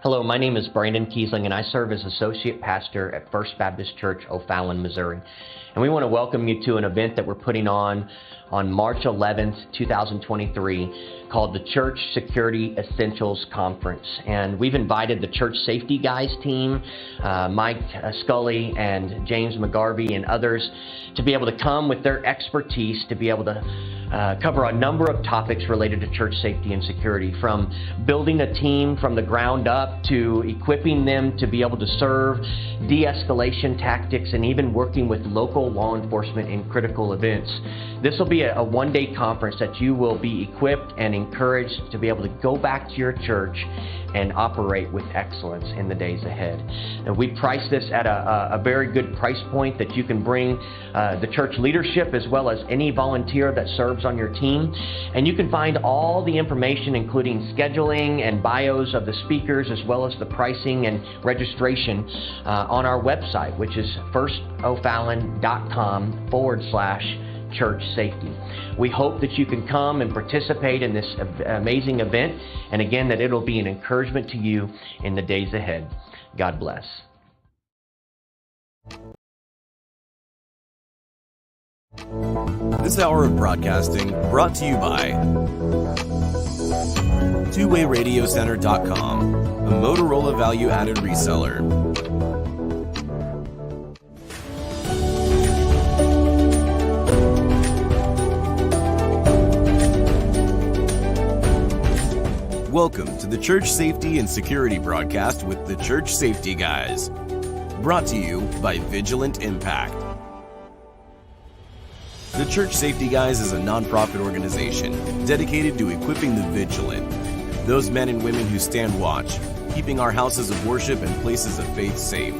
Hello, my name is Brandon Kiesling, and I serve as Associate Pastor at First Baptist Church, O'Fallon, Missouri. And we want to welcome you to an event that we're putting on March 11th, 2023, called the Church Security Essentials Conference. And we've invited the Church Safety Guys team, Mike Scully and 𝗵𝗂𝗿𝗄𝗵𝗵 𝗬𝗂𝘆 and others, to be able to come with their expertise to be able to cover a number of topics related to church safety and security, from building a team from the ground up to equipping them to be able to serve, de-escalation tactics, and even working with local law enforcement in critical events. This will be a one-day conference that you will be equipped and encouraged to be able to go back to your church and operate with excellence in the days ahead. And we price this at a very good price point that you can bring the church leadership as well as any volunteer that serves on your team. And you can find all the information, including scheduling and bios of the speakers, as well as the pricing and registration on our website, which is firstofallon.com/church safety. We hope that you can come and participate in this amazing event, and again, that it'll be an encouragement to you in the days ahead. God bless. This hour of broadcasting brought to you by 𝗃𝗴𝗴𝗲𝗀𝗇𝑟adiocenter.com, a Motorola value-added reseller. Welcome to the Church Safety and Security broadcast with the Church Safety Guys. Brought to you by Vigilant Impact. The Church Safety Guys is a nonprofit organization dedicated to equipping the vigilant, those men and women who stand watch, keeping our houses of worship and places of faith safe.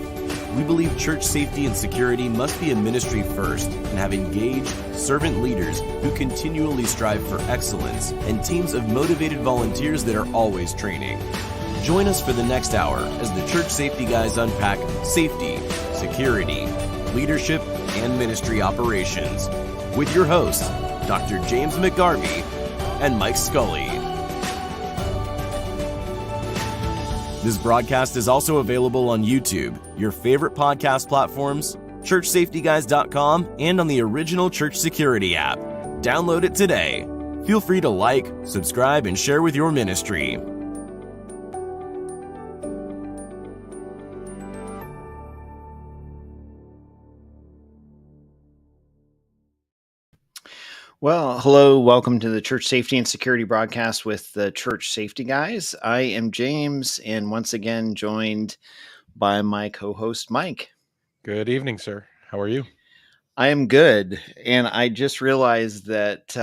We believe church safety and security must be a ministry first and have engaged, servant leaders who continually strive for excellence and teams of motivated volunteers that are always training. Join us for the next hour as the Church Safety Guys unpack safety, security, leadership, and ministry operations with your hosts, Dr. 𝗵𝗂𝗵𝗂𝗖𝗵𝗂 and Mike Scully. This broadcast is also available on YouTube, your favorite podcast platforms, churchsafetyguys.com, and on the original Church Security app. Download it today. Feel free to like, subscribe, and share with your ministry. Well, hello, welcome to the Church Safety and Security broadcast with the Church Safety Guys. I am James, and once again joined by my co-host, Mike. Good evening, sir. How are you? I am good, and I just realized that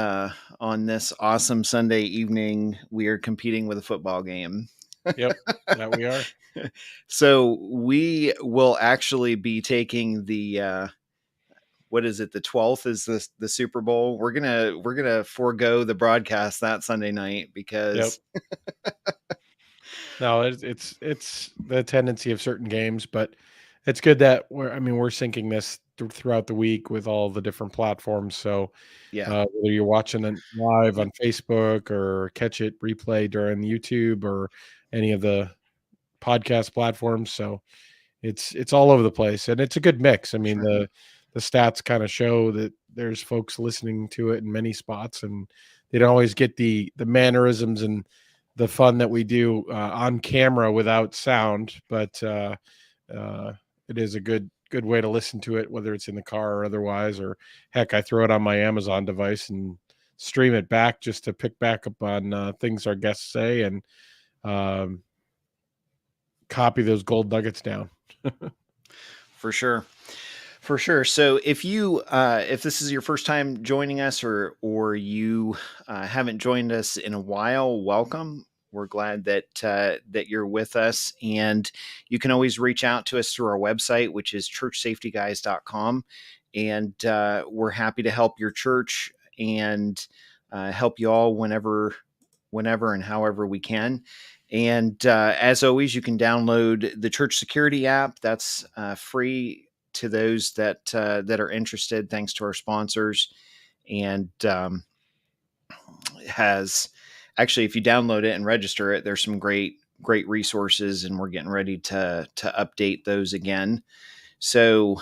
on this awesome Sunday evening, we are competing with a football game. Yep, that we are. So we will actually be taking the... what is it? The 12th is the Super Bowl. We're gonna forego the broadcast that Sunday night because No, it's the tendency of certain games, but it's good that we're syncing this throughout the week with all the different platforms. So yeah, whether you're watching it live on Facebook or catch it replay during YouTube or any of the podcast platforms, so it's all over the place, and it's a good mix. I mean, sure. The stats kind of show that there's folks listening to it in many spots, and they don't always get the mannerisms and the fun that we do on camera without sound. But it is a good way to listen to it, whether it's in the car or otherwise, or heck, I throw it on my Amazon device and stream it back just to pick back up on things our guests say and copy those gold nuggets down. For sure. For sure. So if you, if this is your first time joining us, or you haven't joined us in a while, welcome. We're glad that that you're with us, and you can always reach out to us through our website, which is churchsafetyguys.com, and we're happy to help your church and help you all whenever and however we can. And as always, you can download the Church Security app. That's free to those that are interested, thanks to our sponsors, and has actually, if you download it and register it, there's some great great resources, and we're getting ready to update those again. So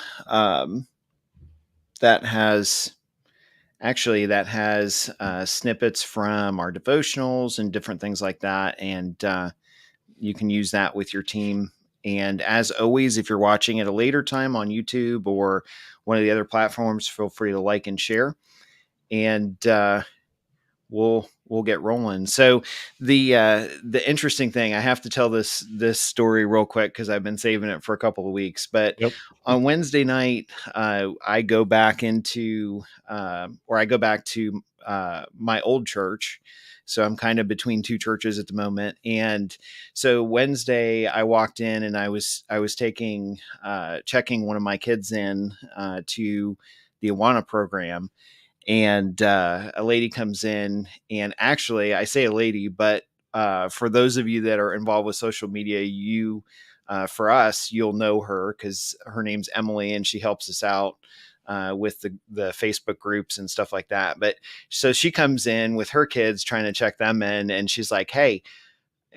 that has snippets from our devotionals and different things like that. And you can use that with your team. And as always, if you're watching at a later time on YouTube or one of the other platforms, feel free to like and share. And we'll get rolling. So the interesting thing, I have to tell this story real quick because I've been saving it for a couple of weeks. But on Wednesday night, I go back to my old church. So I'm kind of between two churches at the moment. And so Wednesday I walked in and I was checking one of my kids in to the 𝗃𝗏 program. And a lady comes in, and actually I say a lady, but for those of you that are involved with social media, for us, you'll know her because her name's Emily and she helps us out with the Facebook groups and stuff like that. But so she comes in with her kids trying to check them in, and she's like, hey,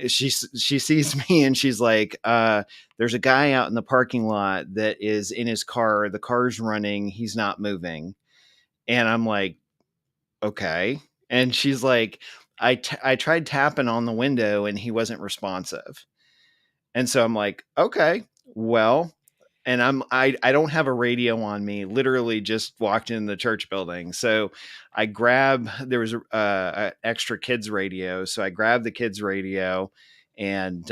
she sees me and she's like, there's a guy out in the parking lot that is in his car. The car's running. He's not moving. And I'm like, okay. And she's like, I tried tapping on the window and he wasn't responsive. And so I'm like, okay, well, and I don't have a radio on me, literally just walked in the church building. So there was a extra kids radio. So I grabbed the kids radio and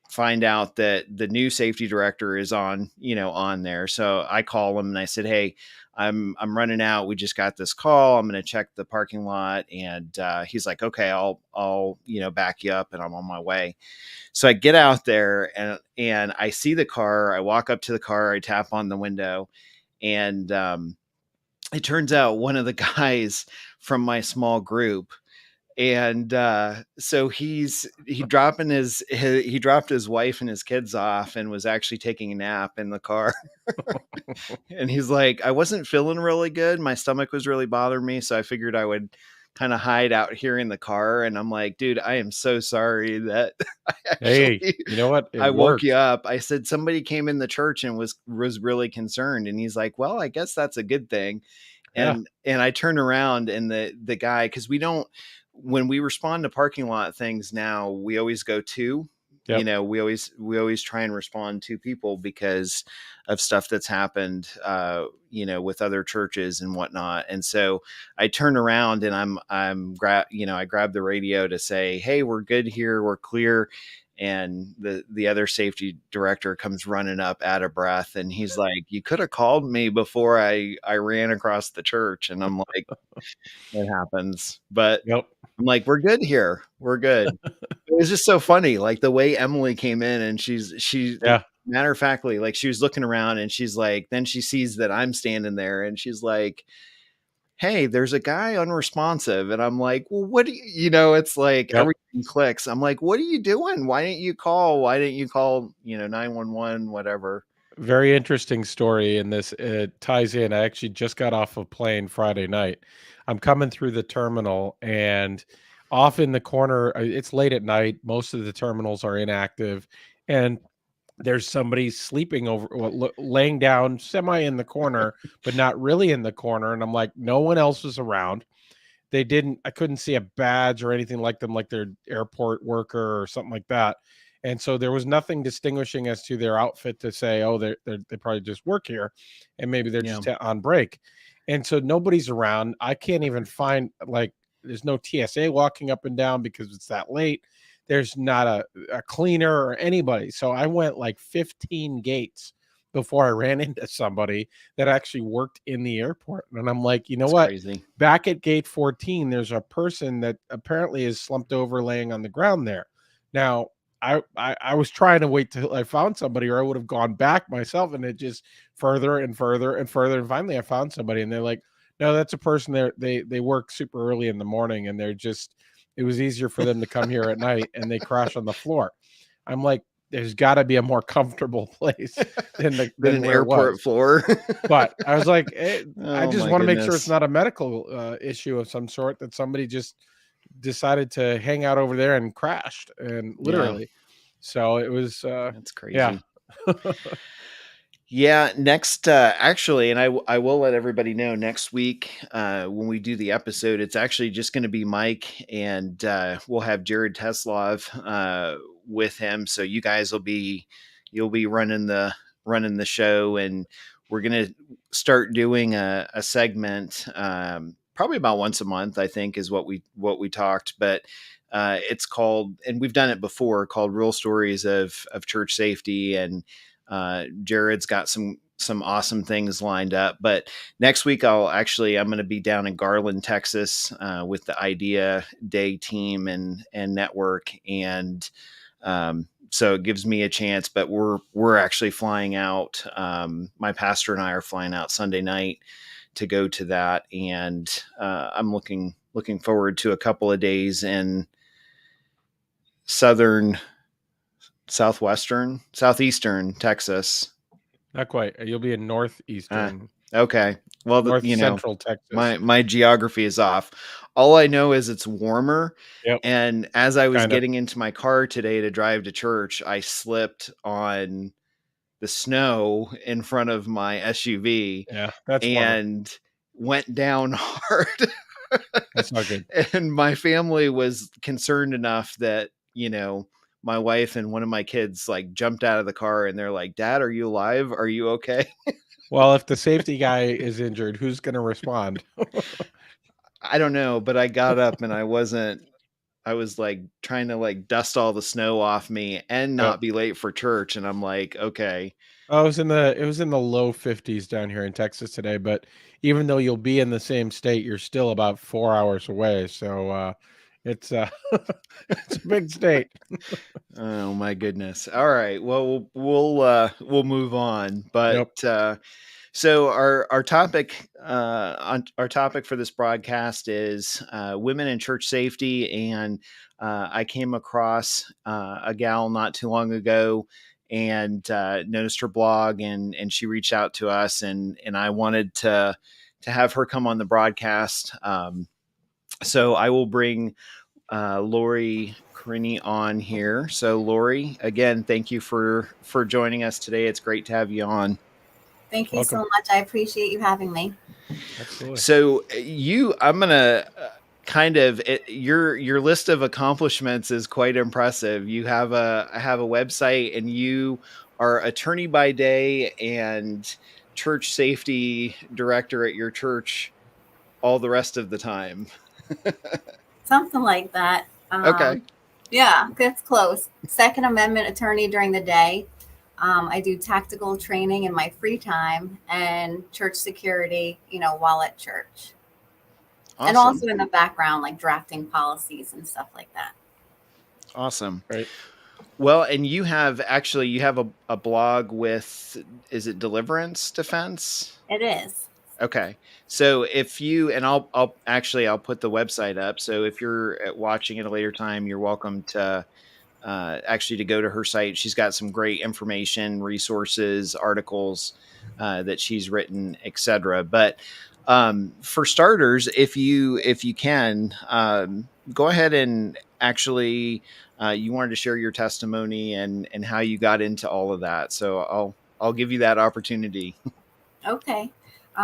find out that the new safety director is on there. So I call him and I said, hey, I'm running out. We just got this call. I'm going to check the parking lot. And he's like, okay, I'll back you up, and I'm on my way. So I get out there and I see the car. I walk up to the car. I tap on the window, and it turns out one of the guys from my small group. And so he dropped his wife and his kids off and was actually taking a nap in the car. And he's like, I wasn't feeling really good. My stomach was really bothering me. So I figured I would kind of hide out here in the car. And I'm like, dude, I am so sorry that hey, you know what? I woke you up. I said, somebody came in the church and was really concerned. And he's like, well, I guess that's a good thing. And I turned around and the guy, because when we respond to parking lot things now, we always go to, we always try and respond to people because of stuff that's happened, with other churches and whatnot. And so I turn around and I grab the radio to say, hey, we're good here. We're clear. And the other safety director comes running up out of breath, and he's like, you could have called me before I ran across the church. And I'm like, it happens. But I'm like, we're good here. We're good. It was just so funny. Like the way Emily came in, and she matter of factly, like she was looking around and she's like, then she sees that I'm standing there and she's like, hey, there's a guy unresponsive. And I'm like, well, what do it's like everything clicks. I'm like, what are you doing? Why didn't you call? 911, whatever. Very interesting story. And this ties in. I actually just got off a plane Friday night. I'm coming through the terminal, and off in the corner, it's late at night. Most of the terminals are inactive, and there's somebody sleeping laying down semi in the corner, but not really in the corner. And I'm like, no one else was around. I couldn't see a badge or anything like them, like their airport worker or something like that. And so there was nothing distinguishing as to their outfit to say, oh, they probably just work here, and maybe they're just on break. And so nobody's around. I can't even find, there's no TSA walking up and down because it's that late. There's not a cleaner or anybody. So I went like 15 gates before I ran into somebody that actually worked in the airport. And I'm like, what? Crazy. Back at gate 14, there's a person that apparently is slumped over laying on the ground there. Now, I was trying to wait till I found somebody, or I would have gone back myself, and it just further and further and further. And finally I found somebody, and they're like, no, that's a person there. They work super early in the morning, and it was easier for them to come here at night, and they crash on the floor. I'm like, there's got to be a more comfortable place than an airport floor. But I was like, I just want to make sure it's not a medical issue of some sort, that somebody just decided to hang out over there and crashed, and literally. So it was, That's yeah. crazy. Yeah, next, actually, and I will let everybody know next week when we do the episode, it's actually just going to be Mike, and we'll have 𝗲𝗃𝗃 with him. So you guys you'll be running the show, and we're going to start doing a segment, probably about once a month, I think is what we talked, but it's called, and we've done it before, called Real Stories of Church Safety, and Jared's got some awesome things lined up. But next week I'm going to be down in Garland, Texas, with the Idea Day team and network, and so it gives me a chance. But we're actually flying out. My pastor and I are flying out Sunday night to go to that, and I'm looking forward to a couple of days in southeastern Texas. Not quite. You'll be in northeastern. Okay. Well, North central Texas. My geography is off. All I know is it's warmer. Yep. And as I was getting into my car today to drive to church, I slipped on the snow in front of my SUV. Yeah, that's and went down hard. That's not good. And my family was concerned enough that, my wife and one of my kids like jumped out of the car, and they're like, "Dad, are you alive? Are you okay?" Well, if the safety guy is injured, who's going to respond? I don't know, but I got up and I was like trying to like dust all the snow off me and not be late for church. And I'm like, okay. Oh, it was in the low 50s down here in Texas today, but even though you'll be in the same state, you're still about 4 hours away. So, it's it's a big state. Oh my goodness. All right. Well, we'll move on. But so our topic for this broadcast is women in church safety, and I came across a gal not too long ago, and noticed her blog, and she reached out to us, and I wanted to have her come on the broadcast. So I will bring Lori Corini on here. So Lori, again, thank you for joining us today. It's great to have you on. Thank you so much. I appreciate you having me. Absolutely. So I'm gonna your list of accomplishments is quite impressive. You have a website, and you are attorney by day and church safety director at your church all the rest of the time. Something like that. Okay. Yeah, that's close. Second Amendment attorney during the day. I do tactical training in my free time, and church security, while at church. Awesome. And also in the background, like drafting policies and stuff like that. Awesome. Right. Well, and you have a blog with, is it Deliverance Defense? It is. Okay. So if you, and I'll put the website up. So if you're watching at a later time, you're welcome to to go to her site. She's got some great information, resources, articles that she's written, etc. But for starters, if you can, go ahead and actually, you wanted to share your testimony and how you got into all of that. So I'll give you that opportunity. Okay.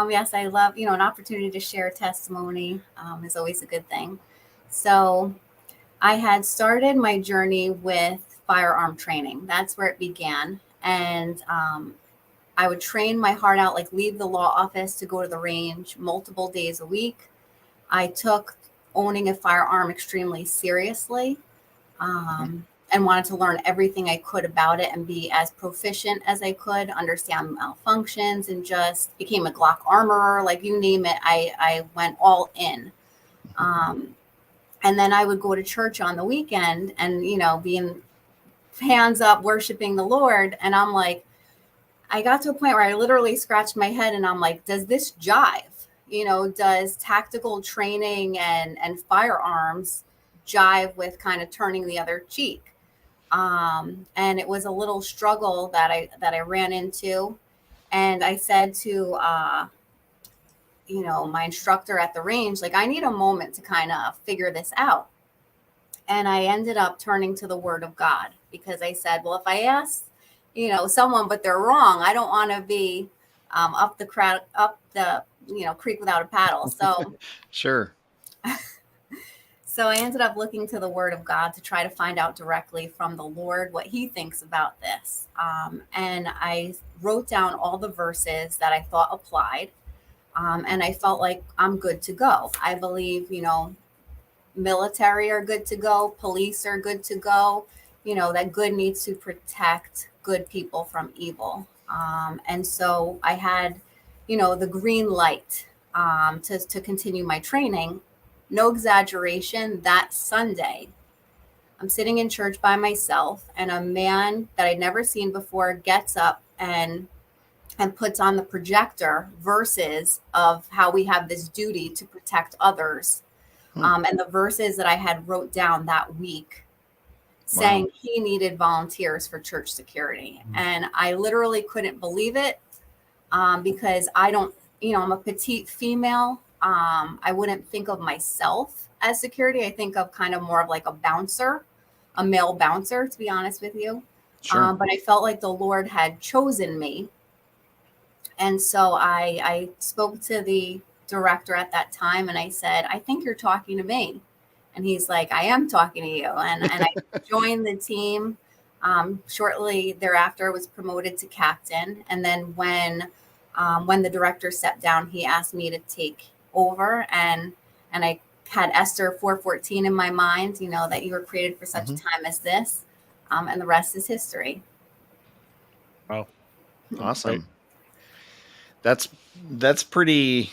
Yes, I love, an opportunity to share testimony is always a good thing. So I had started my journey with firearm training. That's where it began. And I would train my heart out, like leave the law office to go to the range multiple days a week. I took owning a firearm extremely seriously. And wanted to learn everything I could about it and be as proficient as I could, understand malfunctions, and just became a Glock armorer, like you name it. I went all in. And then I would go to church on the weekend and, being hands up, worshiping the Lord. And I'm like, I got to a point where I literally scratched my head, and I'm like, does this jive? Does tactical training and firearms jive with kind of turning the other cheek? And it was a little struggle that I ran into. And I said to, my instructor at the range, like, I need a moment to kind of figure this out. And I ended up turning to the Word of God, because I said, well, if I ask, someone, but they're wrong, I don't want to be up the creek without a paddle. So Sure. So I ended up looking to the Word of God to try to find out directly from the Lord what He thinks about this. And I wrote down all the verses that I thought applied. And I felt like I'm good to go. I believe, military are good to go. Police are good to go. That good needs to protect good people from evil. And so I had, the green light to continue my training. No exaggeration, that Sunday, I'm sitting in church by myself, and a man that I'd never seen before gets up and puts on the projector verses of how we have this duty to protect others. And the verses that I had wrote down that week, saying he needed volunteers for church security. And I literally couldn't believe it, because I don't, I'm a petite female. I wouldn't think of myself as security. I think of kind of more of like a bouncer, a male bouncer, to be honest with you. Sure. But I felt like the Lord had chosen me. And so I spoke to the director at that time, and I said, I think you're talking to me. And he's like, I am talking to you. And I joined the team. Shortly thereafter, was promoted to captain. And then when the director stepped down, he asked me to take over, and I had Esther 4:14 in my mind, that you were created for such a time as this, and the rest is history. Wow, awesome! That's pretty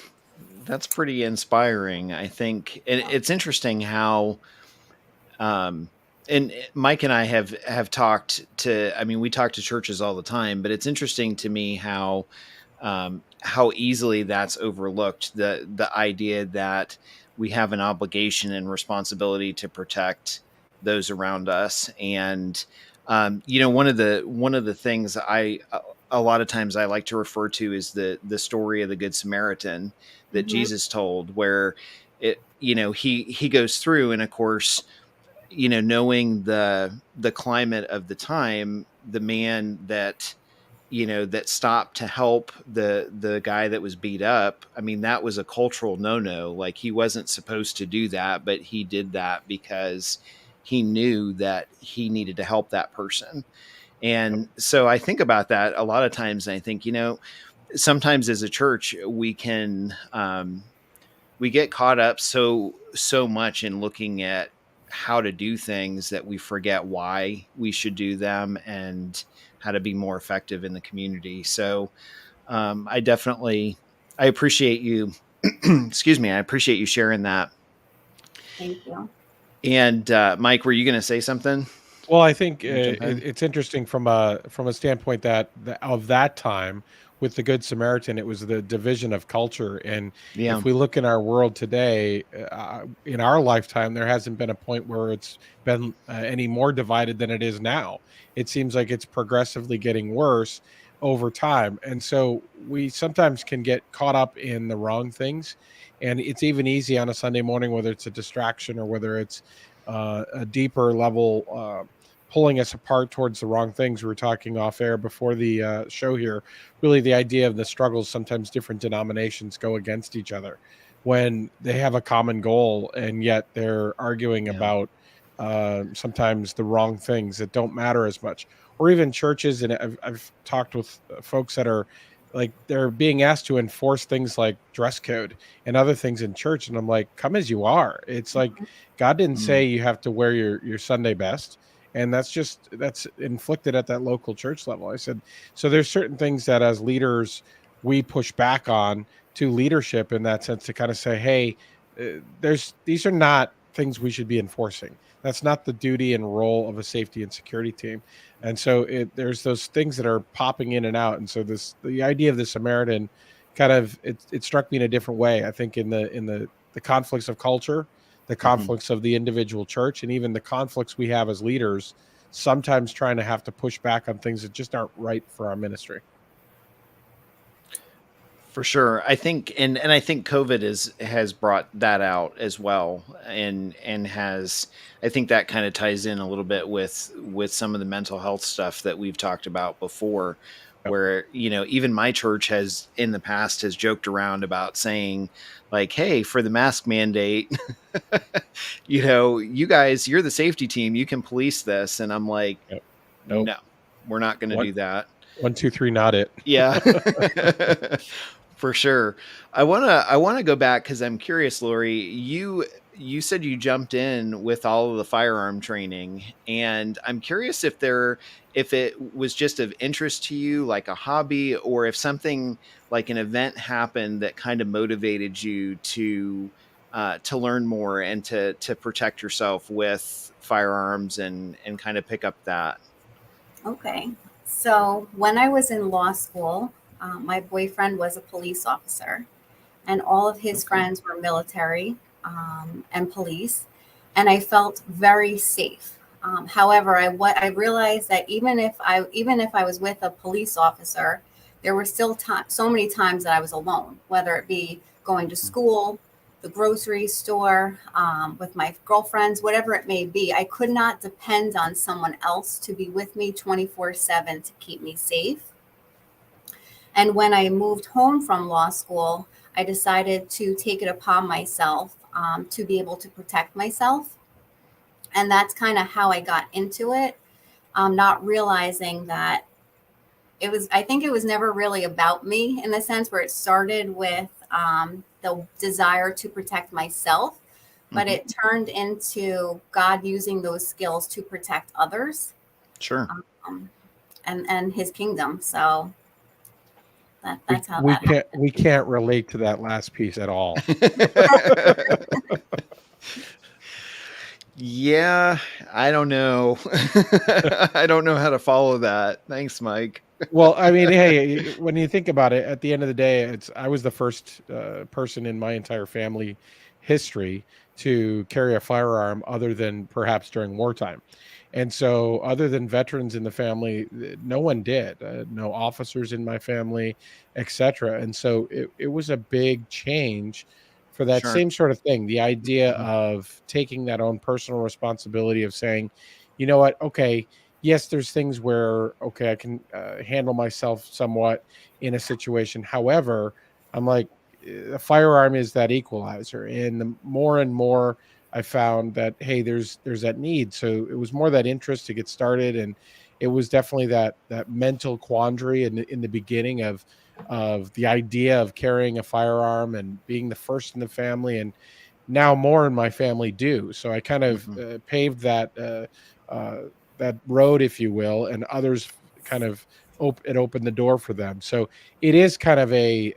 inspiring, I think. And it's interesting how, and Mike and I have talked to. I mean, we talk to churches all the time, but it's interesting to me how easily that's overlooked, the idea that we have an obligation and responsibility to protect those around us. And one of the things a lot of times I like to refer to is the story of the Good Samaritan that Jesus told, where he goes through, and of course, knowing the climate of the time, the man that stopped to help the guy that was beat up. I mean, that was a cultural no-no. Like, he wasn't supposed to do that, but he did that because he knew that he needed to help that person. And so I think about that a lot of times, and I think, sometimes as a church, we get caught up so much in looking at how to do things that we forget why we should do them and how to be more effective in the community. So I appreciate you. Excuse me. I appreciate you sharing that. Thank you. And Mike, were you going to say something? Well, I think it's interesting from a standpoint that of that time with the Good Samaritan, it was the division of culture. And if we look in our world today, in our lifetime, there hasn't been a point where it's been any more divided than it is now. It seems like it's progressively getting worse over time. And so we sometimes can get caught up in the wrong things. And it's even easy on a Sunday morning, whether it's a distraction or whether it's a deeper level pulling us apart towards the wrong things. We were talking off air before the show here, really the idea of the struggles. Sometimes different denominations go against each other when they have a common goal, and yet they're arguing about sometimes the wrong things that don't matter as much. Or even churches, and I've talked with folks that are like, they're being asked to enforce things like dress code and other things in church. And I'm like, come as you are. It's like, God didn't say you have to wear your Sunday best. And that's inflicted at that local church level. I said, so there's certain things that as leaders, we push back on to leadership in that sense, to kind of say, hey, these are not things we should be enforcing. That's not the duty and role of a safety and security team. And so there's those things that are popping in and out. And so the idea of the Samaritan kind of, it struck me in a different way. I think in the conflicts of culture, the conflicts of the individual church, and even the conflicts we have as leaders, sometimes trying to have to push back on things that just aren't right for our ministry. For sure. I think, and I think COVID has brought that out as well. And has, I think that kind of ties in a little bit with some of the mental health stuff that we've talked about before, Yep. where, even my church has in the past has joked around about saying like, hey, for the mask mandate, you guys, you're the safety team, you can police this. And I'm like, Yep. Nope. no, we're not going to do that. 1, 2, 3, not it. Yeah. For sure. I want to go back because I'm curious, Lori, you said you jumped in with all of the firearm training, and I'm curious if it was just of interest to you, like a hobby, or if something like an event happened that kind of motivated you to learn more and to protect yourself with firearms and kind of pick up that. Okay. So when I was in law school, my boyfriend was a police officer, and all of his friends were military and police, and I felt very safe. However, I realized that even if I was with a police officer, there were still so many times that I was alone, whether it be going to school, the grocery store, with my girlfriends, whatever it may be. I could not depend on someone else to be with me 24/7 to keep me safe. And when I moved home from law school, I decided to take it upon myself to be able to protect myself. And that's kind of how I got into it, not realizing that I think it was never really about me, in the sense where it started with the desire to protect myself, but it turned into God using those skills to protect others. Sure. And his kingdom. So that's how that happened. We can't relate to that last piece at all. Yeah, I don't know. I don't know how to follow that. Thanks, Mike. Well, I mean, hey, when you think about it, at the end of the day, I was the first person in my entire family history to carry a firearm, other than perhaps during wartime. And so, other than veterans in the family, no one did. No officers in my family, etc. And so it was a big change for that Sure. same sort of thing. The idea of taking that own personal responsibility of saying, you know what, okay, yes, there's things where, okay, I can handle myself somewhat in a situation. However, I'm like, a firearm is that equalizer. And the more and more I found that, hey, there's that need. So it was more that interest to get started. And it was definitely that mental quandary in the beginning of the idea of carrying a firearm and being the first in the family. And now more in my family do. So I kind of paved that road, if you will, and others kind of opened the door for them. So it is kind of a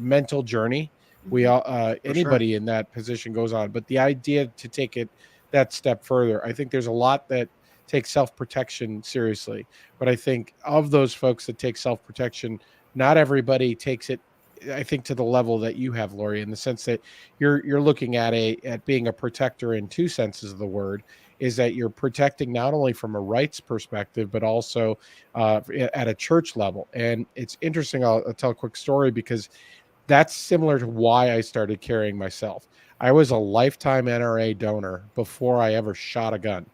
mental journey. We all, anybody in that position goes on, but the idea to take it that step further, I think there's a lot that take self-protection seriously, but I think of those folks that take self-protection, not everybody takes it, I think, to the level that you have, Lori, in the sense that you're looking at being a protector in two senses of the word, is that you're protecting not only from a rights perspective, but also at a church level. And it's interesting. I'll tell a quick story, because that's similar to why I started carrying myself. I was a lifetime NRA donor before I ever shot a gun,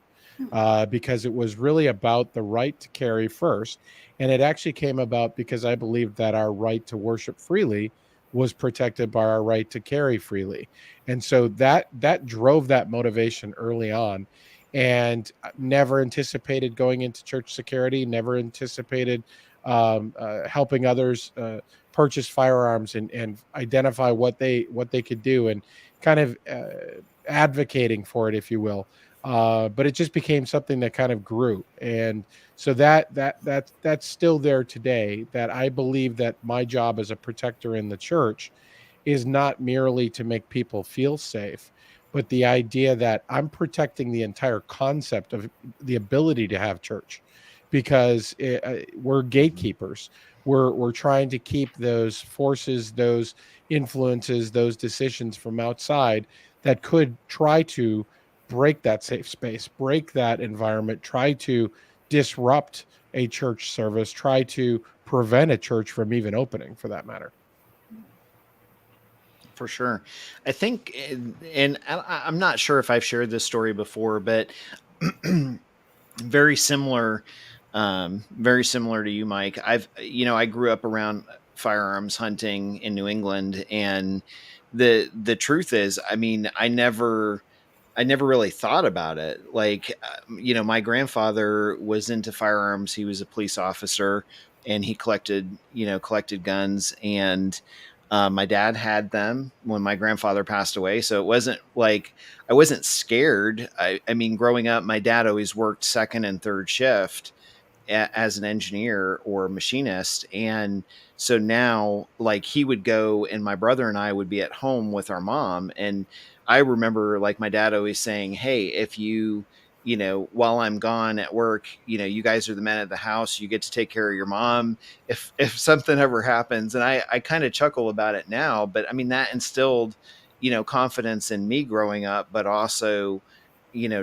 because it was really about the right to carry first. And it actually came about because I believed that our right to worship freely was protected by our right to carry freely. And so that drove that motivation early on, and never anticipated going into church security, never anticipated helping others purchase firearms and identify what they could do, and kind of advocating for it, if you will. But it just became something that kind of grew. And so that's still there today, that I believe that my job as a protector in the church is not merely to make people feel safe, but the idea that I'm protecting the entire concept of the ability to have church, because we're gatekeepers. We're trying to keep those forces, those influences, those decisions from outside that could try to break that safe space, break that environment, try to disrupt a church service, try to prevent a church from even opening, for that matter. For sure. I think, and I'm not sure if I've shared this story before, but very similar, very similar to you, Mike. I grew up around firearms hunting in New England, and the truth is, I mean, I never really thought about it. Like, my grandfather was into firearms. He was a police officer, and he collected guns. And my dad had them when my grandfather passed away. So it wasn't like I wasn't scared. I mean, growing up, my dad always worked second and third shift as an engineer or machinist. And so now, like, he would go and my brother and I would be at home with our mom. And I remember, like, my dad always saying, hey, if while I'm gone at work, you guys are the men at the house, you get to take care of your mom if something ever happens. And I kind of chuckle about it now, but I mean, that instilled, confidence in me growing up, but also,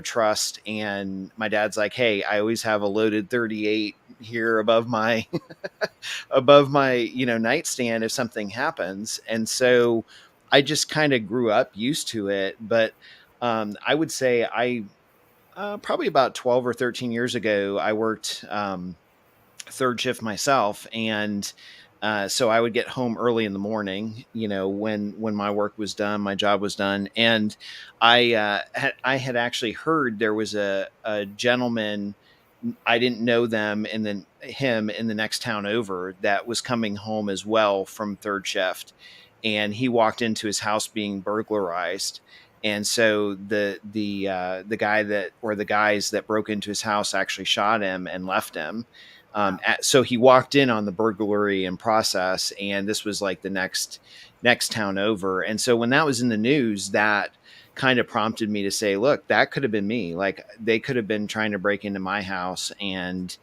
trust. And my dad's like, hey, I always have a loaded 38 here above my nightstand if something happens. And so I just kind of grew up used to it. But I would say probably about 12 or 13 years ago, I worked third shift myself. And so I would get home early in the morning, when my work was done, my job was done. And I had actually heard there was a gentleman, I didn't know them, and then him in the next town over, that was coming home as well from third shift. And he walked into his house being burglarized. And so the guy the guys that broke into his house actually shot him and left him. So he walked in on the burglary in process, and this was like the next town over. And so when that was in the news, that kind of prompted me to say, look, that could have been me. Like, they could have been trying to break into my house, and,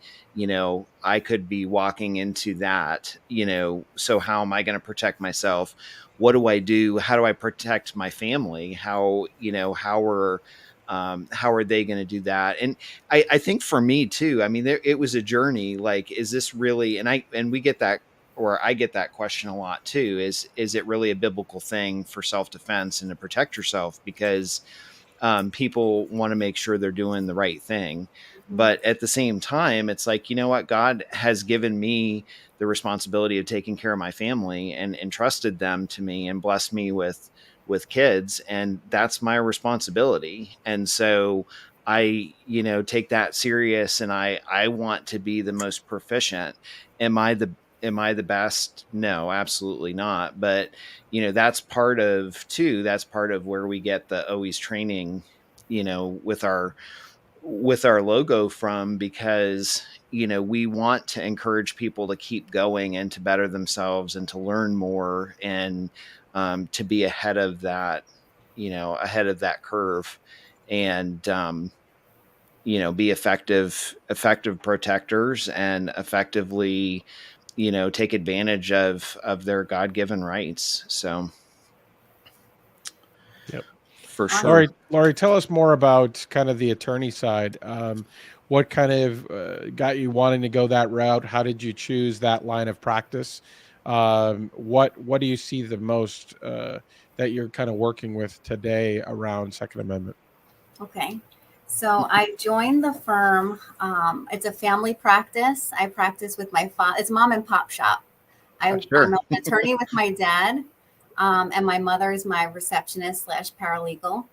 I could be walking into that, so how am I going to protect myself? What do I do? How do I protect my family? How are they going to do that? And I think for me too, I mean, it was a journey. Like, is this really, and we get that, or I get that question a lot too, is it really a biblical thing for self-defense and to protect yourself? Because people want to make sure they're doing the right thing. But at the same time, it's like, you know what? God has given me the responsibility of taking care of my family and entrusted them to me and blessed me with kids. And that's my responsibility. And so I, take that serious, and I want to be the most proficient. Am I the best? No, absolutely not. But, that's part of where we get the always training, with our logo from, because, we want to encourage people to keep going and to better themselves and to learn more, and to be ahead of that curve, and, be effective protectors, and effectively, take advantage of their God-given rights. So. Yep. For sure. Laurie, tell us more about kind of the attorney side. What kind of got you wanting to go that route? How did you choose that line of practice? What do you see the most that you're kind of working with today around Second Amendment? Okay. So I joined the firm. It's a family practice. I practice with my father. It's mom and pop shop. I'm an attorney with my dad. And my mother is my receptionist / paralegal.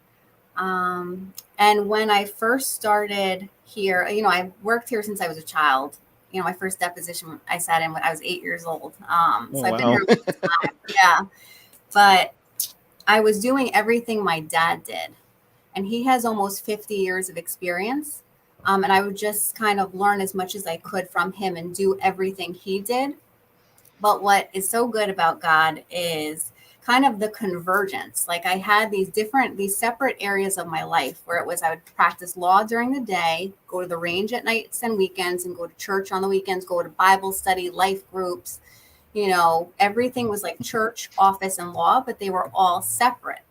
And when I first started here, I worked here since I was a child. My first deposition I sat in when I was 8 years old. I've been here a long time. Yeah. But I was doing everything my dad did. And he has almost 50 years of experience. And I would just kind of learn as much as I could from him and do everything he did. But what is so good about God is kind of the convergence. Like, I had these separate areas of my life where I would practice law during the day, go to the range at nights and weekends, and go to church on the weekends, go to Bible study, life groups. Everything was like church, office, and law, but they were all separate.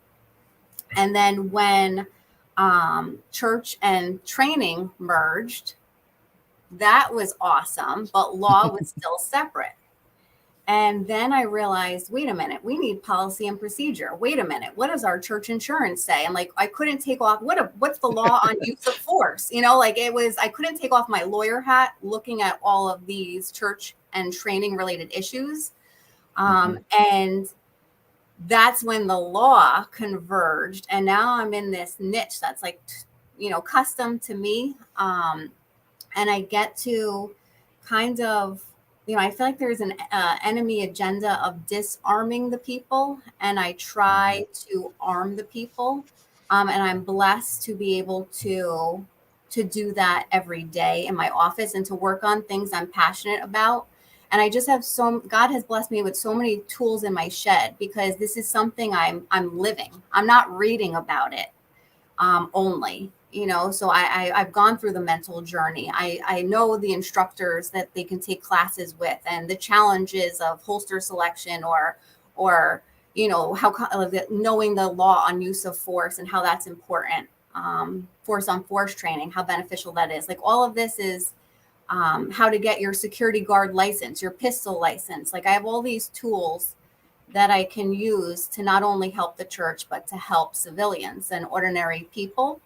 And then when church and training merged, that was awesome, but law was still separate. And then I realized, wait a minute, we need policy and procedure. Wait a minute, what does our church insurance say? And like, I couldn't take off, what's the law on use of force? You know, like I couldn't take off my lawyer hat looking at all of these church and training related issues. And that's when the law converged. And now I'm in this niche that's like, you know, custom to me. And I get to kind of, you know, I feel like there's an enemy agenda of disarming the people, and I try to arm the people. And I'm blessed to be able to do that every day in my office and to work on things I'm passionate about. And I just have God has blessed me with so many tools in my shed, because this is something I'm living. I'm not reading about it only. You know, so I've gone through the mental journey. I know the instructors that they can take classes with, and the challenges of holster selection or you know, how knowing the law on use of force and how that's important. Force on force training, how beneficial that is. Like all of this is how to get your security guard license, your pistol license. Like I have all these tools that I can use to not only help the church, but to help civilians and ordinary people.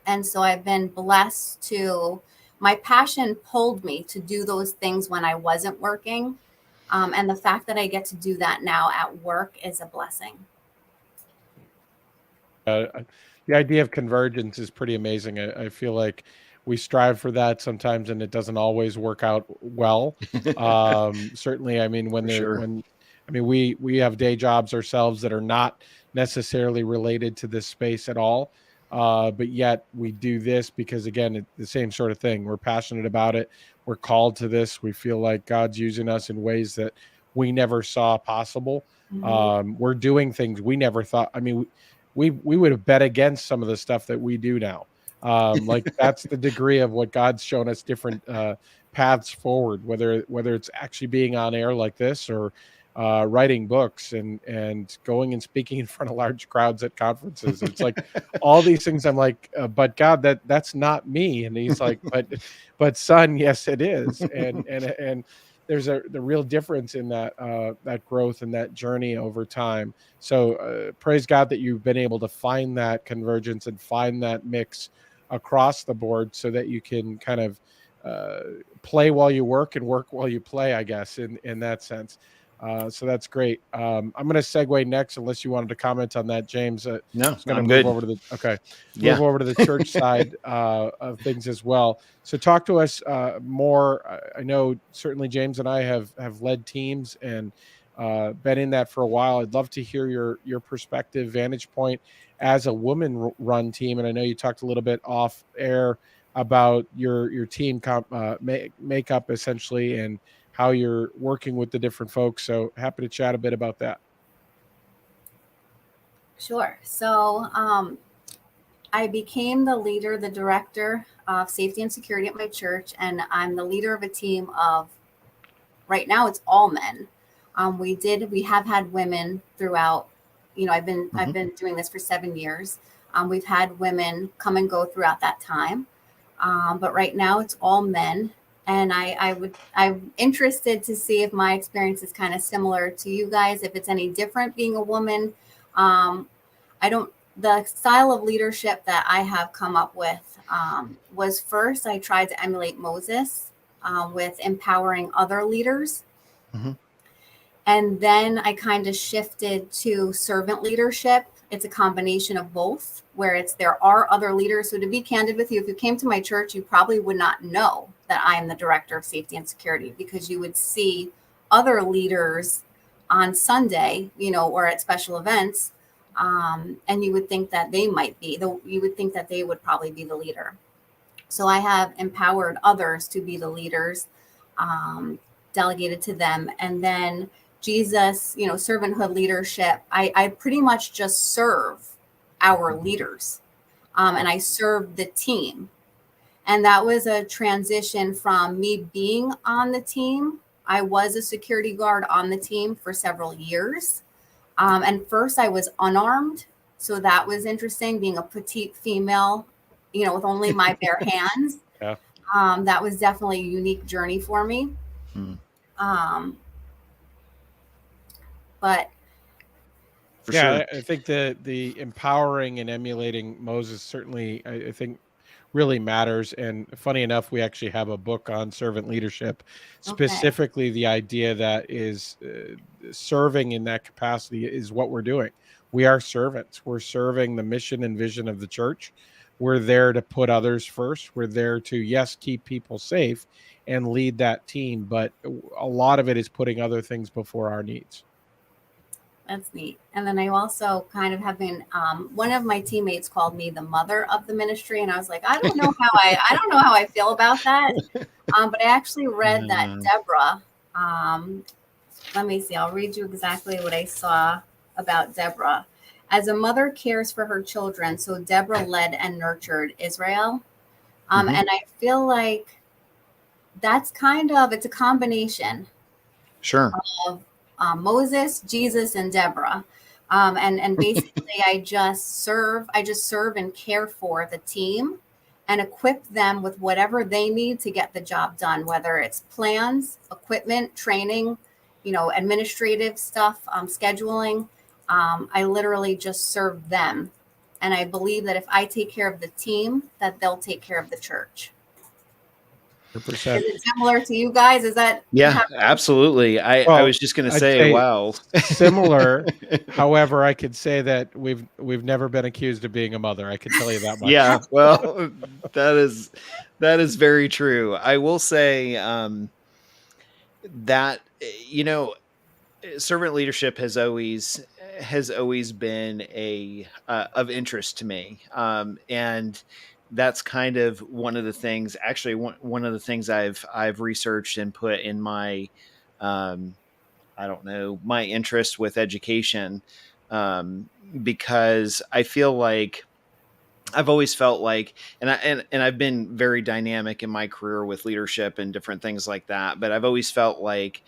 And so I've been blessed to, my passion pulled me to do those things when I wasn't working. And the fact that I get to do that now at work is a blessing. The idea of convergence is pretty amazing. I feel like we strive for that sometimes, and it doesn't always work out well. Certainly, I mean, we have day jobs ourselves that are not necessarily related to this space at all. But yet we do this because, again, the same sort of thing. We're passionate about it. We're called to this. We feel like God's using us in ways that we never saw possible. We're doing things we never thought. I mean, we would have bet against some of the stuff that we do now. Like that's the degree of what God's shown us, different paths forward, whether it's actually being on air like this or writing books and going and speaking in front of large crowds at conferences. It's like all these things. I'm like, but God, that's not me. And he's like, but son, yes, it is. And there's the real difference in that growth and that journey over time. So praise God that you've been able to find that convergence and find that mix across the board so that you can kind of play while you work and work while you play, I guess, in that sense. So that's great. I'm going to segue next, unless you wanted to comment on that, James. No, I'm good. Over to the church side of things as well. So talk to us more. I know certainly James and I have led teams and been in that for a while. I'd love to hear your perspective, vantage point as a woman-run team. And I know you talked a little bit off air about your team makeup essentially, and how you're working with the different folks. So happy to chat a bit about that. Sure. So I became the director of safety and security at my church, and I'm the leader of a team of, right now it's all men. We have had women throughout, you know, I've been doing this for 7 years. We've had women come and go throughout that time. But right now it's all men. And I'm interested to see if my experience is kind of similar to you guys, if it's any different being a woman. The style of leadership that I have come up with was, first, I tried to emulate Moses with empowering other leaders. And then I kind of shifted to servant leadership. It's a combination of both, where there are other leaders. So to be candid with you, if you came to my church, you probably would not know that I am the director of safety and security, because you would see other leaders on Sunday, you know, or at special events. And you would think that they would probably be the leader. So I have empowered others to be the leaders, delegated to them. And then Jesus, you know, servanthood leadership, I pretty much just serve our leaders, and I serve the team. And that was a transition from me being on the team. I was a security guard on the team for several years. And first I was unarmed. So that was interesting, being a petite female, you know, with only my bare hands. That was definitely a unique journey for me. But For Yeah, sure. I think the empowering and emulating Moses certainly, I think, really matters. And funny enough, we actually have a book on servant leadership, okay, specifically the idea that is serving in that capacity is what we're doing. We are servants. We're serving the mission and vision of the church. We're there to put others first. We're there to, yes, keep people safe and lead that team, but a lot of it is putting other things before our needs. that's neat. And then I also kind of have been, one of my teammates called me the mother of the ministry, and I was like, I don't know how I feel about that. But I actually read that Deborah. Let me see. I'll read you exactly what I saw about Deborah. As a mother cares for her children, so Deborah led and nurtured Israel. Mhm. And I feel like that's it's a combination Sure. of Moses, Jesus, and Deborah. And basically I just serve and care for the team and equip them with whatever they need to get the job done, whether it's plans, equipment, training, administrative stuff, scheduling. I literally just serve them. And I believe that if I take care of the team, that they'll take care of the church. 100%. Is it similar to you guys? Is that Yeah, absolutely. I Well, was just going to I'd say, wow. similar. However, I could say that we've never been accused of being a mother. I can tell you that much. Yeah, well, that is very true. I will say that servant leadership has always been of interest to me, and that's kind of one of the things. Actually, one of the things I've researched and put in my my interest with education, because I feel like I've always felt like, and I've been very dynamic in my career with leadership and different things like that. But I've always felt like,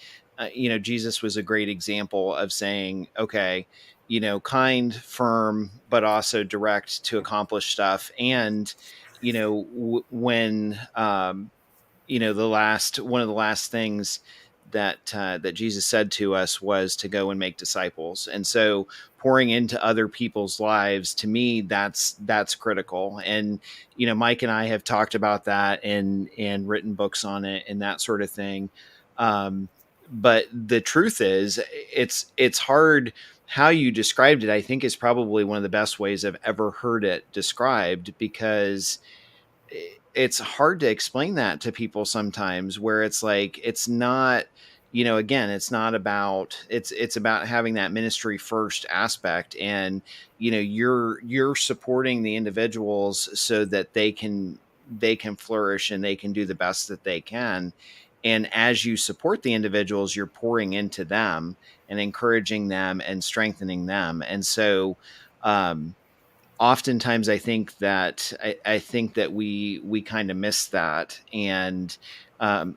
Jesus was a great example of saying, okay, kind, firm, but also direct to accomplish stuff. And, when, one of the last things that Jesus said to us was to go and make disciples. And so pouring into other people's lives, to me, that's critical. And, Mike and I have talked about that and written books on it and that sort of thing. But the truth is it's hard. How you described it, I think, is probably one of the best ways I've ever heard it described, because it's hard to explain that to people sometimes, where it's like, it's not, again, it's not about, it's about having that ministry first aspect. And, you're supporting the individuals so that they can flourish and they can do the best that they can. And as you support the individuals, you're pouring into them and encouraging them and strengthening them. And so, oftentimes I think that we kind of miss that. And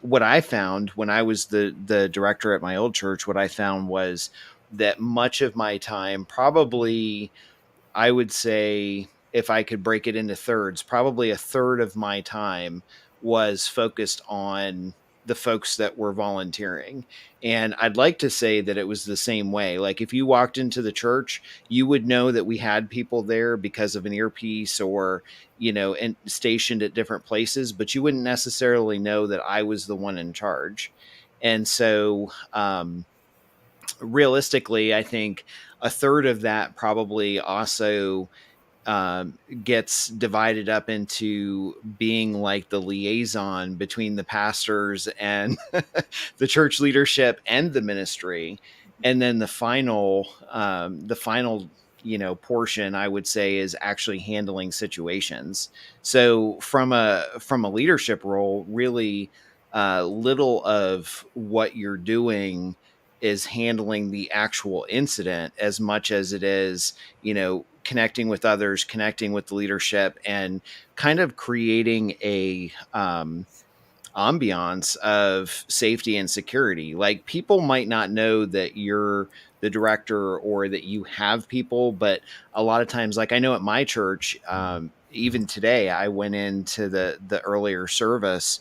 what I found when I was the director at my old church, what I found was that much of my time, probably, I would say, if I could break it into thirds, probably a third of my time was focused on the folks that were volunteering. And I'd like to say that it was the same way. Like, if you walked into the church, you would know that we had people there because of an earpiece or, and stationed at different places, but you wouldn't necessarily know that I was the one in charge. And so, realistically, I think a third of that probably also gets divided up into being like the liaison between the pastors and the church leadership and the ministry. And then the final, portion, I would say, is actually handling situations. So from a leadership role, really little of what you're doing is handling the actual incident as much as it is, connecting with others, connecting with the leadership, and kind of creating a ambiance of safety and security. Like, people might not know that you're the director or that you have people, but a lot of times, like I know at my church, even today, I went into the earlier service,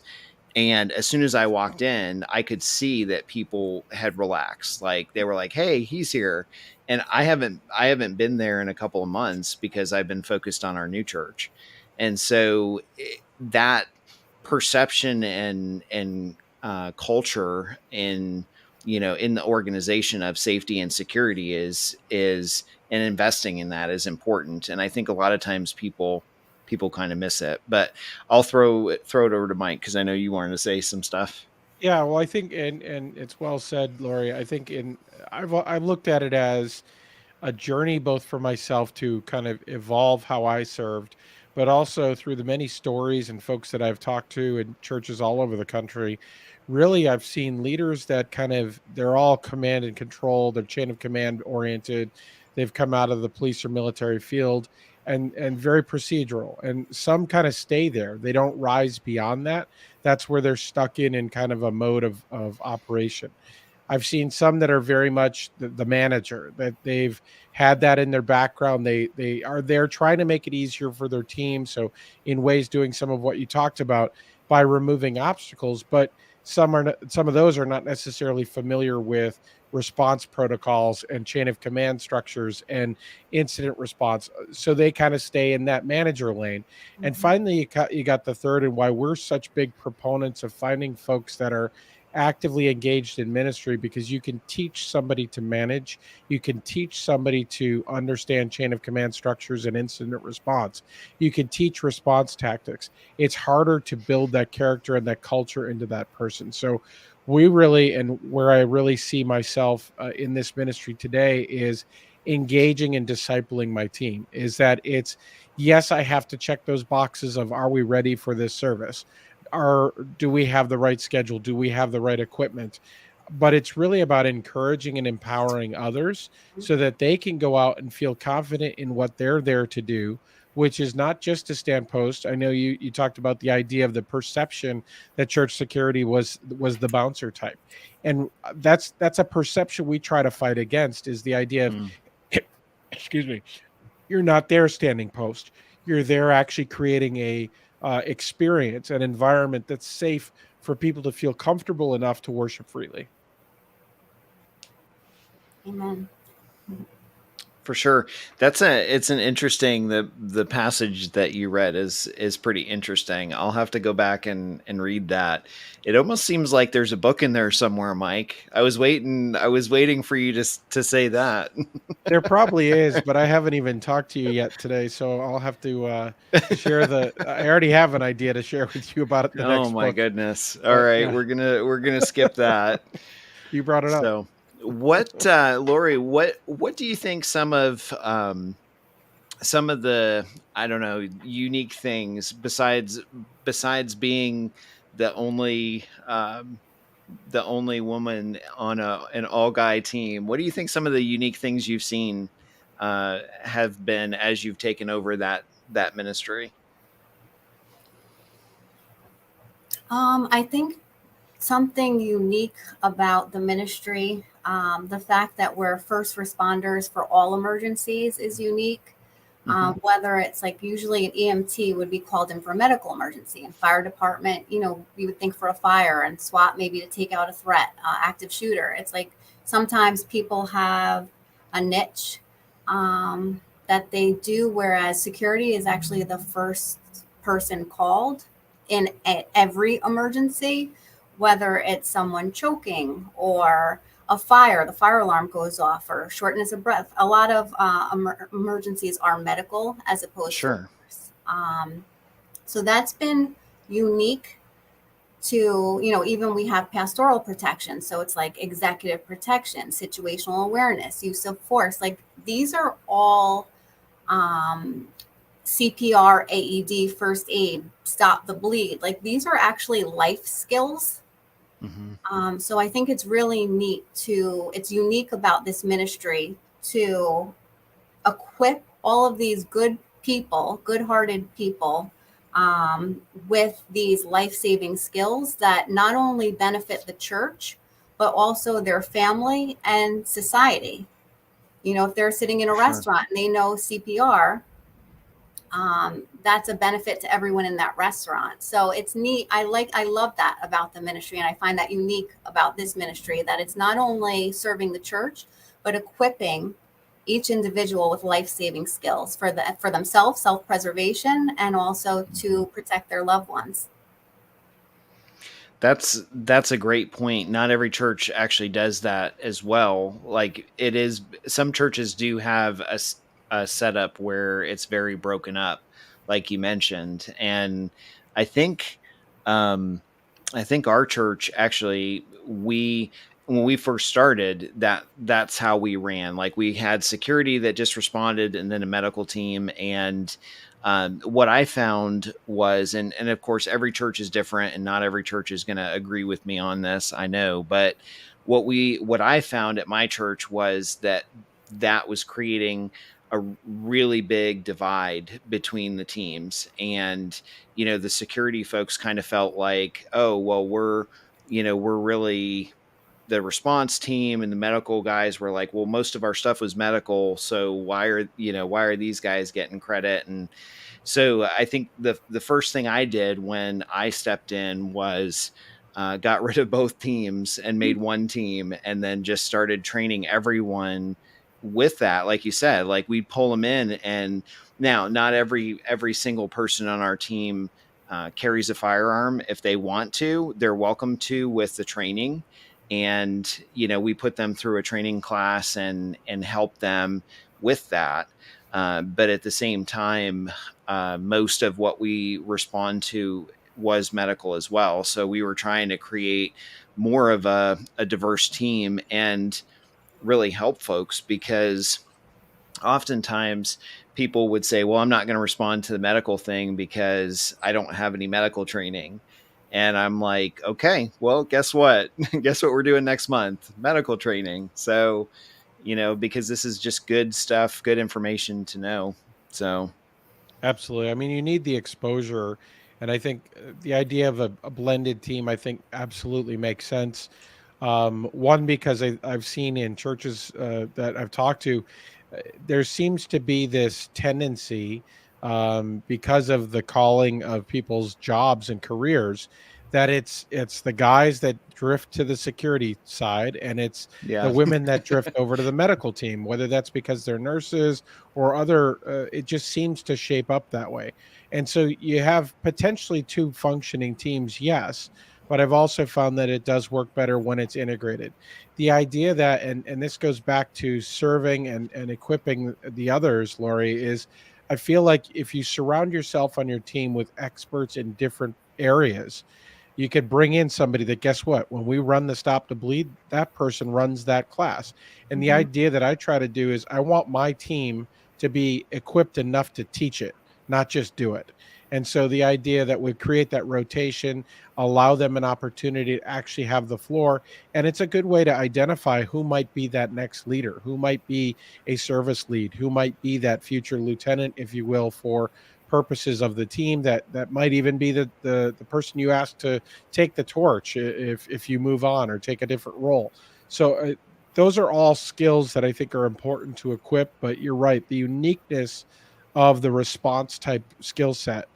And as soon as I walked in, I could see that people had relaxed. Like they were like, "Hey, he's here." And I haven't been there in a couple of months because I've been focused on our new church. And so that perception and culture in, in the organization of safety and security is and investing in that is important. And I think a lot of times people kind of miss it. But I'll throw it over to Mike because I know you wanted to say some stuff. Yeah, well, I think, and it's well said, Lori. I think I've looked at it as a journey both for myself to kind of evolve how I served, but also through the many stories and folks that I've talked to in churches all over the country. Really, I've seen leaders that they're all command and control, they're chain of command oriented. They've come out of the police or military field and very procedural. And some kind of stay there. They don't rise beyond that. That's where they're stuck in kind of a mode of operation. I've seen some that are very much the manager, that they've had that in their background. They are there trying to make it easier for their team. So in ways doing some of what you talked about by removing obstacles, but some of those are not necessarily familiar with response protocols and chain of command structures and incident response. So they kind of stay in that manager lane. Mm-hmm. And finally, you got the third, and why we're such big proponents of finding folks that are actively engaged in ministry, because you can teach somebody to manage, you can teach somebody to understand chain of command structures and incident response, you can teach response tactics. It's harder to build that character and that culture into that person. So we really, and where I really see myself in this ministry today, is engaging and discipling my team. Is that it's, yes, I have to check those boxes of, are we ready for this service? Do we have the right schedule? Do we have the right equipment? But it's really about encouraging and empowering others so that they can go out and feel confident in what they're there to do, which is not just to stand post. I know you talked about the idea of the perception that church security was the bouncer type. And that's a perception we try to fight against, is the idea of, excuse me, you're not there standing post. You're there actually creating a experience, an environment that's safe for people to feel comfortable enough to worship freely. Amen. For sure. It's an interesting, the passage that you read is pretty interesting. I'll have to go back and read that. It almost seems like there's a book in there somewhere, Mike. I was waiting for you to say that. There probably is, but I haven't even talked to you yet today, so I'll have to share I already have an idea to share with you about it. Oh my goodness. All right. Yeah. We're going to skip that. You brought it up. So what, Lori, what do you think some of the, I don't know, unique things besides being the only woman on an all guy team? What do you think some of the unique things you've seen have been as you've taken over that ministry? I think something unique about the ministry, the fact that we're first responders for all emergencies is unique. Whether it's like usually an EMT would be called in for a medical emergency, and fire department, we would think for a fire, and SWAT maybe to take out a threat, active shooter. It's like sometimes people have a niche that they do, whereas security is actually the first person called in every emergency, whether it's someone choking or a fire, the fire alarm goes off, or shortness of breath. A lot of emergencies are medical as opposed to so that's been unique to, even we have pastoral protection. So it's like executive protection, situational awareness, use of force. Like these are all CPR, AED, first aid, stop the bleed. Like these are actually life skills. So I think it's really neat it's unique about this ministry to equip all of these good-hearted people with these life-saving skills that not only benefit the church, but also their family and society. If they're sitting in a restaurant and they know CPR, that's a benefit to everyone in that restaurant. So it's neat. I love that about the ministry. And I find that unique about this ministry, that it's not only serving the church, but equipping each individual with life-saving skills for themselves, self-preservation, and also to protect their loved ones. That's a great point. Not every church actually does that as well. Like some churches do have a setup where it's very broken up, like you mentioned. And I think our church actually, when we first started, that's how we ran. Like, we had security that just responded, and then a medical team. And what I found was, and of course, every church is different, and not every church is going to agree with me on this, I know. But what I found at my church was that was creating a really big divide between the teams. And, the security folks kind of felt like, oh, well, we're really the response team, and the medical guys were like, well, most of our stuff was medical, so why are these guys getting credit? And so I think the first thing I did when I stepped in was got rid of both teams and made one team, and then just started training everyone with that. Like you said, like, we'd pull them in, and now not every single person on our team carries a firearm. If they want to, they're welcome to with the training. And, we put them through a training class and help them with that. But at the same time, most of what we respond to was medical as well. So we were trying to create more of a diverse team and really help folks, because oftentimes people would say, well, I'm not going to respond to the medical thing because I don't have any medical training. And I'm like, okay, well, guess what? Guess what we're doing next month? Medical training. So, because this is just good stuff, good information to know. So. Absolutely. I mean, you need the exposure. And I think the idea of a blended team, I think, absolutely makes sense. One, because I've seen in churches that I've talked to, there seems to be this tendency, because of the calling of people's jobs and careers, that it's the guys that drift to the security side, and it's the women that drift over to the medical team, whether that's because they're nurses or other, it just seems to shape up that way. And so you have potentially two functioning teams, yes, but I've also found that it does work better when it's integrated. The idea that, and this goes back to serving and equipping the others, Lori, is I feel like if you surround yourself on your team with experts in different areas, you could bring in somebody that, guess what, when we run the Stop the Bleed, that person runs that class. And the idea that I try to do is I want my team to be equipped enough to teach it, not just do it. And so the idea that we create that rotation, allow them an opportunity to actually have the floor. And it's a good way to identify who might be that next leader, who might be a service lead, who might be that future lieutenant, if you will, for purposes of the team, that might even be the person you ask to take the torch if you move on or take a different role. So those are all skills that I think are important to equip. But you're right, the uniqueness of the response type skill set,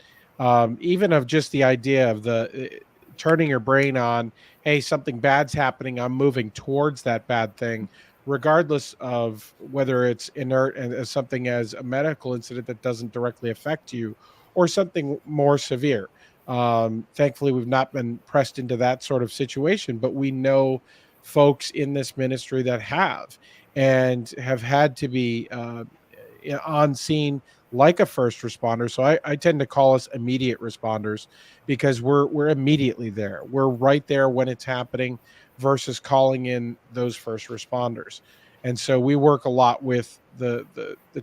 even of just the idea of the turning your brain on, hey, something bad's happening, I'm moving towards that bad thing, regardless of whether it's inert and as something as a medical incident that doesn't directly affect you, or something more severe. Thankfully, we've not been pressed into that sort of situation, but we know folks in this ministry that have, and have had to be on scene like a first responder. So I tend to call us immediate responders, because we're immediately there. We're right there when it's happening, versus calling in those first responders. And so we work a lot with the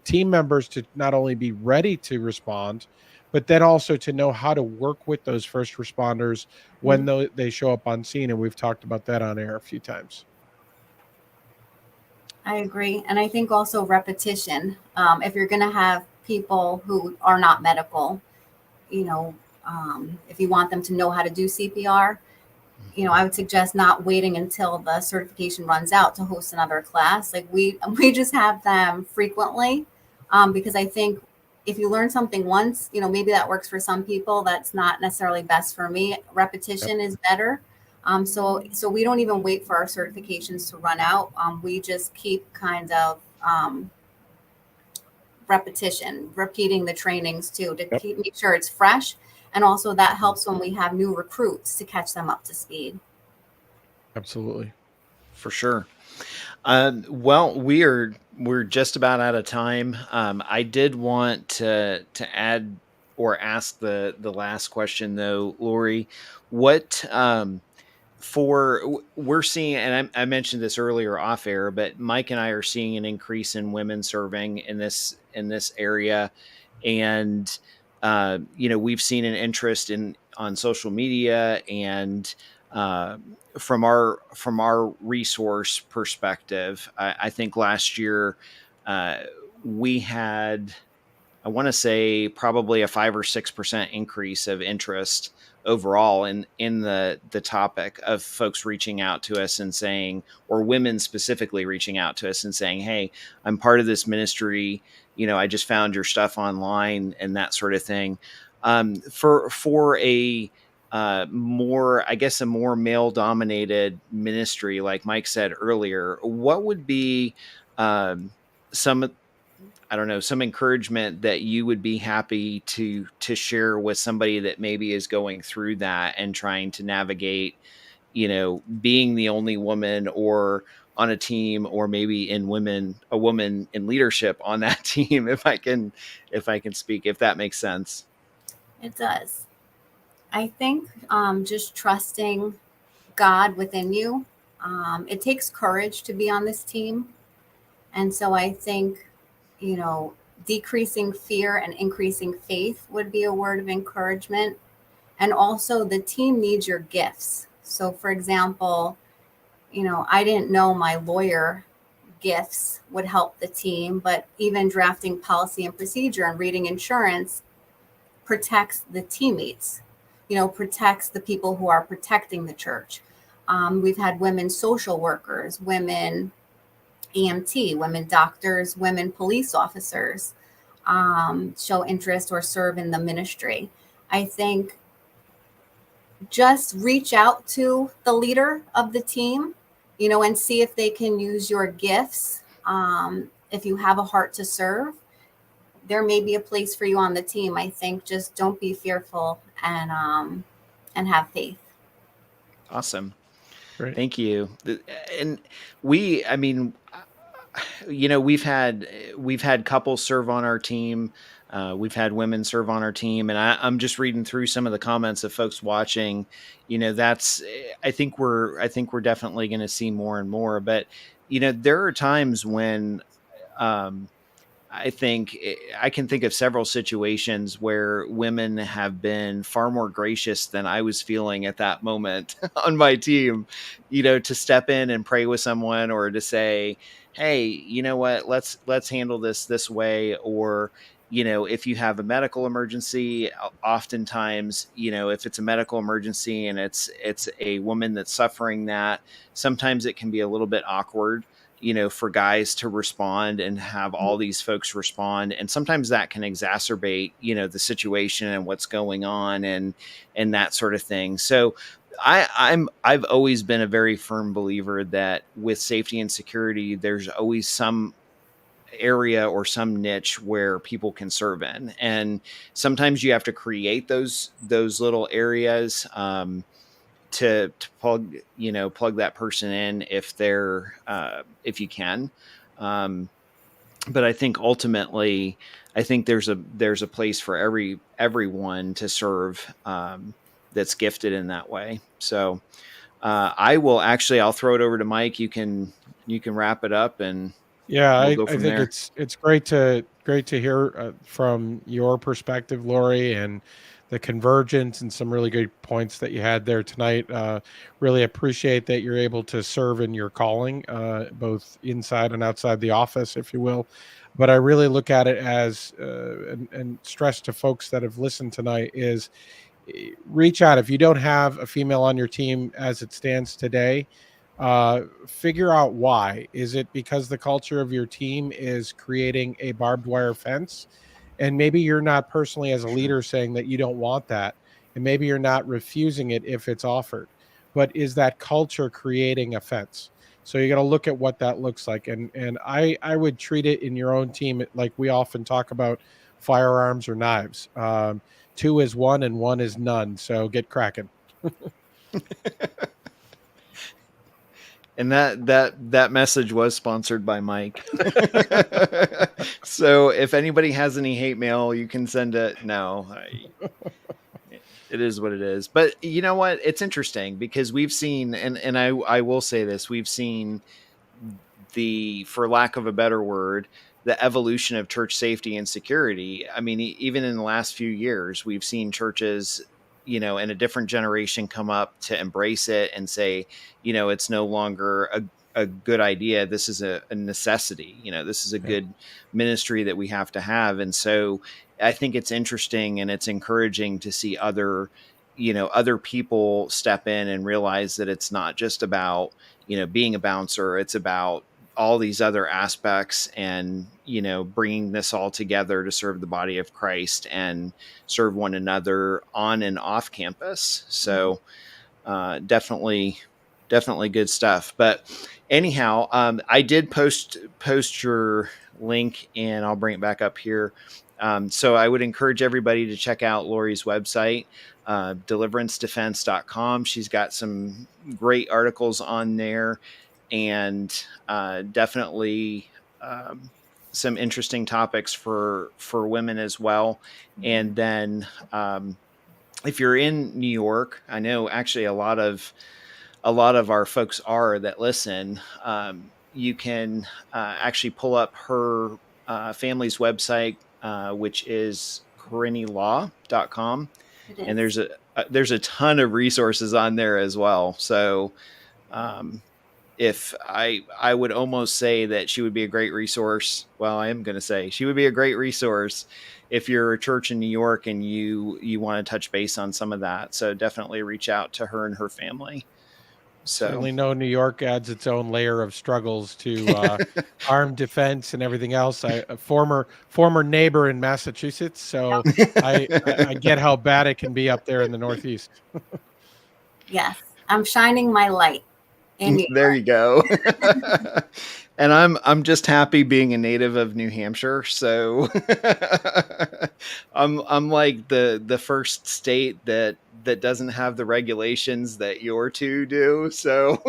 team members to not only be ready to respond, but then also to know how to work with those first responders when they show up on scene. And we've talked about that on air a few times. I agree. And I think also repetition. If you're going to have people who are not medical, if you want them to know how to do CPR, I would suggest not waiting until the certification runs out to host another class. Like we just have them frequently, because I think if you learn something once, maybe that works for some people. That's not necessarily best for me. Repetition is better. So we don't even wait for our certifications to run out. We just keep kind of repeating the trainings too, to make sure it's fresh. And also that helps when we have new recruits to catch them up to speed. Absolutely. For sure. Well, we're just about out of time. I did want to add or ask the last question though, Lori. What we're seeing, and I mentioned this earlier off air, but Mike and I are seeing an increase in women serving in this area, and we've seen an interest on social media and from our resource perspective. I think last year we had, I want to say, probably a 5 or 6% increase of interest overall in the topic of folks reaching out to us and saying, or women specifically reaching out to us and saying, hey, I'm part of this ministry. I just found your stuff online and that sort of thing. For a more, I guess, a more male dominated ministry, like Mike said earlier, what would be some encouragement that you would be happy to share with somebody that maybe is going through that and trying to navigate, being the only woman or on a team, or maybe a woman in leadership on that team, if I can speak, if that makes sense. It does. I think just trusting God within you. It takes courage to be on this team. And so I think, decreasing fear and increasing faith would be a word of encouragement. And also the team needs your gifts. So for example, I didn't know my lawyer gifts would help the team, but even drafting policy and procedure and reading insurance protects the teammates, protects the people who are protecting the church. We've had women social workers, women EMT, women doctors, women police officers show interest or serve in the ministry. I think just reach out to the leader of the team, and see if they can use your gifts. If you have a heart to serve, there may be a place for you on the team. I think just don't be fearful and have faith. Awesome. Great. Thank you. And we've had couples serve on our team. We've had women serve on our team, and I'm just reading through some of the comments of folks watching. I think we're definitely going to see more and more. But there are times when I can think of several situations where women have been far more gracious than I was feeling at that moment on my team, to step in and pray with someone, or to say, hey, you know what, let's handle this way. Or, if you have a medical emergency, oftentimes, if it's a medical emergency and it's a woman that's suffering that, sometimes it can be a little bit awkward, for guys to respond and have all these folks respond. And sometimes that can exacerbate, the situation and what's going on and that sort of thing. So I've always been a very firm believer that with safety and security, there's always some area or some niche where people can serve in. And sometimes you have to create those little areas, to plug that person in if you can. But I think ultimately, there's a place for everyone to serve, that's gifted in that way. So I'll throw it over to Mike. You can wrap it up, and yeah, we'll go I from think there. it's great to hear from your perspective, Lori, and the convergence and some really good points that you had there tonight. Really appreciate that you're able to serve in your calling, both inside and outside the office, if you will. But I really look at it as, and stress to folks that have listened tonight, is reach out. If you don't have a female on your team as it stands today, figure out why. Is it because the culture of your team is creating a barbed wire fence? And maybe you're not personally as a leader saying that you don't want that. And maybe you're not refusing it if it's offered. But is that culture creating offense? So you got to look at what that looks like. And I would treat it in your own team like we often talk about firearms or knives. 2 is 1 and 1 is none. So get cracking. And that message was sponsored by Mike. So if anybody has any hate mail, you can send it. No, it is what it is. But you know what? It's interesting because we've seen, and I will say this, we've seen for lack of a better word, the evolution of church safety and security. I mean, even in the last few years, we've seen churches, in a different generation come up to embrace it and say, it's no longer a good idea. This is a necessity. This is a good ministry that we have to have. And so I think it's interesting and it's encouraging to see other people step in and realize that it's not just about, being a bouncer. It's about all these other aspects and, bringing this all together to serve the body of Christ and serve one another on and off campus. So definitely good stuff. But anyhow, I did post your link and I'll bring it back up here. So I would encourage everybody to check out Lori's website, 𝗫𝗴𝗻𝒐𝑑efense.com. She's got some great articles on there and definitely some interesting topics for women as well. And then if you're in New York, I know actually a lot of our folks that listen, you can actually pull up her family's website, which is CoriniLaw.com. And there's a ton of resources on there as well. So if I would almost say that she would be a great resource. Well, I am going to say she would be a great resource if you're a church in New York and you want to touch base on some of that. So definitely reach out to her and her family. So certainly know New York adds its own layer of struggles to armed defense and everything else. A former neighbor in Massachusetts, so I get how bad it can be up there in the Northeast. Yes, I'm shining my light. There you go. And I'm just happy being a native of New Hampshire. So I'm like the first state that doesn't have the regulations that your two do. So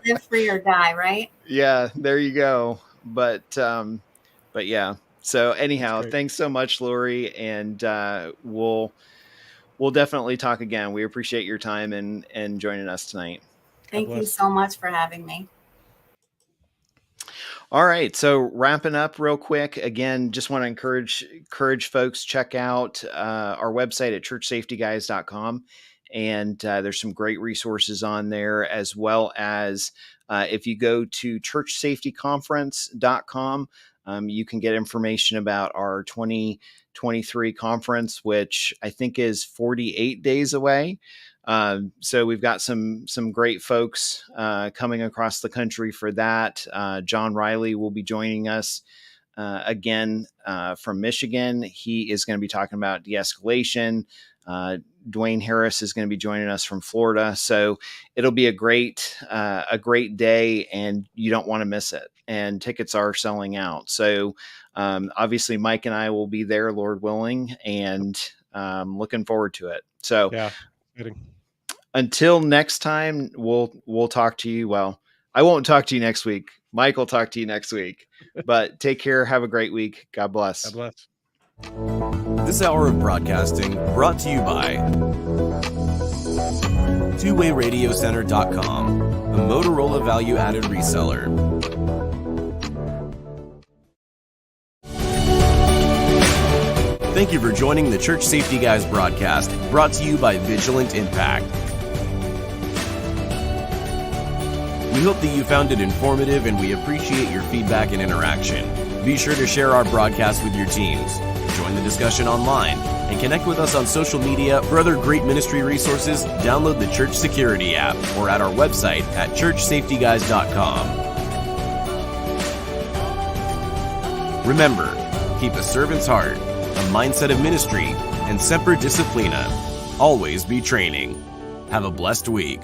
live free or die, right? Yeah, there you go. But yeah. So anyhow, thanks so much, Lori. And we'll definitely talk again. We appreciate your time and joining us tonight. Thank you so much for having me. All right. So wrapping up real quick, again, just want to encourage folks, check out our website at 𝗓𝗏𝑠afetyguys.com. And there's some great resources on there, as well as if you go to 𝗓𝗏safetyconference.com, you can get information about our 2023 conference, which I think is 48 days away. So we've got some great folks coming across the country for that. John Riley will be joining us again from Michigan. He is going to be talking about de-escalation. Dwayne Harris is going to be joining us from Florida. So it'll be a great day, and you don't want to miss it. And tickets are selling out. So obviously Mike and I will be there, Lord willing, and looking forward to it. So yeah. Until next time, we'll talk to you. Well, I won't talk to you next week. Mike will talk to you next week. But take care. Have a great week. God bless. God bless. This hour of broadcasting brought to you by 𝗃𝗵𝗴𝗏𝗍𝑟adiocenter.com, a Motorola value-added reseller. Thank you for joining the Church Safety Guys broadcast, brought to you by Vigilant Impact. We hope that you found it informative, and we appreciate your feedback and interaction. Be sure to share our broadcast with your teams, join the discussion online, and connect with us on social media. For other great ministry resources, download the Church Security app or at our website at 𝗓𝗏safetyguys.com. Remember, keep a servant's heart a mindset of ministry, and 𝗧𝗵𝗲 𝗖𝗵𝘂𝗿𝗄𝗃. Always be training. Have a blessed week.